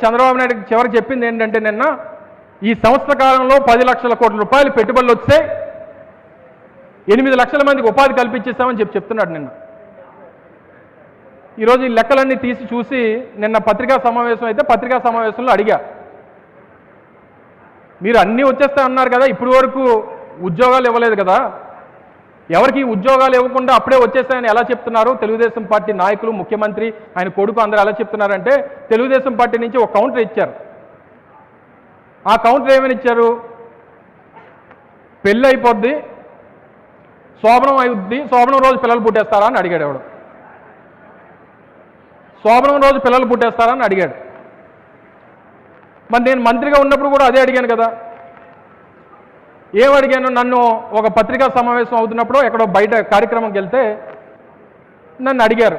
చంద్రబాబు నాయుడు చివరికి చెప్పింది ఏంటంటే నిన్న ఈ సంవత్సర కాలంలో 10 లక్షల కోట్ల రూపాయలు పెట్టుబడులు వస్తే 8 లక్షల మందికి ఉపాధి కల్పించేస్తామని చెప్తున్నాడు నిన్న. ఈరోజు ఈ లెక్కలన్నీ తీసి చూసి నిన్న పత్రికా సమావేశం అయితే పత్రికా సమావేశంలో అడిగా, మీరు అన్నీ వచ్చేస్తా అన్నారు కదా, ఇప్పటి వరకు ఉద్యోగాలు ఇవ్వలేదు కదా, ఎవరికి ఉద్యోగాలు ఇవ్వకుండా అప్పుడే వచ్చేస్తాయని ఎలా చెప్తున్నారు? తెలుగుదేశం పార్టీ నాయకులు, ముఖ్యమంత్రి, ఆయన కొడుకు అందరూ ఎలా చెప్తున్నారంటే తెలుగుదేశం పార్టీ నుంచి ఒక కౌంటర్ ఇచ్చారు. ఆ కౌంటర్ ఏమని ఇచ్చారు? పెళ్ళి అయిపోద్ది, శోభనం అయిద్ది, శోభనం రోజు పిల్లలు పుట్టేస్తారా అని అడిగాడు. ఎవడు శోభనం రోజు పిల్లలు పుట్టేస్తారా అని అడిగాడు. మరి నేను మంత్రిగా ఉన్నప్పుడు కూడా అదే అడిగాను కదా. ఏమడిగాను? నన్ను ఒక పత్రికా సమావేశం అవుతున్నప్పుడు ఎక్కడో బయట కార్యక్రమంకి వెళ్తే నన్ను అడిగారు,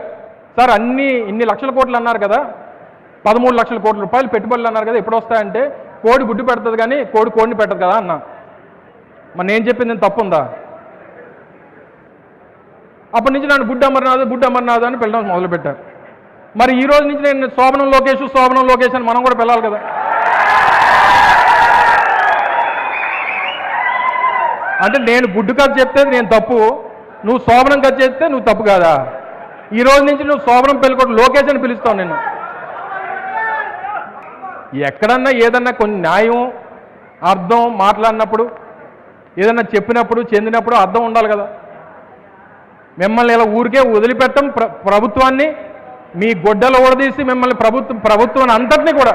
సార్ ఇన్ని లక్షల కోట్లు అన్నారు కదా, 13 లక్షల కోట్ల రూపాయలు పెట్టుబడులు అన్నారు కదా, ఎప్పుడు వస్తాయంటే కోడి గుడ్డు పెడుతుంది కానీ కోడిని పెట్టదు కదా అన్నా. మరి నేను చెప్పింది నేను తప్పు ఉందా? అప్పటి నుంచి నన్ను గుడ్డు అమర్నాథ్ అని పిల్లడం మొదలుపెట్టారు. మరి ఈ రోజు నుంచి నేను శోభనం లోకేష్ అని మనం కూడా పిలవాలి కదా. అంటే నేను గుడ్డు కథ చెప్తే నేను తప్పు, నువ్వు శోభనం కథ చెప్తే నువ్వు తప్పు కాదా? ఈ రోజు నుంచి నువ్వు శోభనం పెళ్ళికొట్టు లోకేష్ అని పిలుస్తావు. నేను ఎక్కడన్నా ఏదన్నా కొన్ని న్యాయం అర్థం మాట్లాడినప్పుడు, ఏదన్నా చెప్పినప్పుడు చెందినప్పుడు అర్థం ఉండాలి కదా. మిమ్మల్ని ఇలా ఊరికే వదిలిపెట్టం, ప్రభుత్వాన్ని మీ గొడ్డలు ఓడదీసి మిమ్మల్ని ప్రభుత్వం అంతటినీ కూడా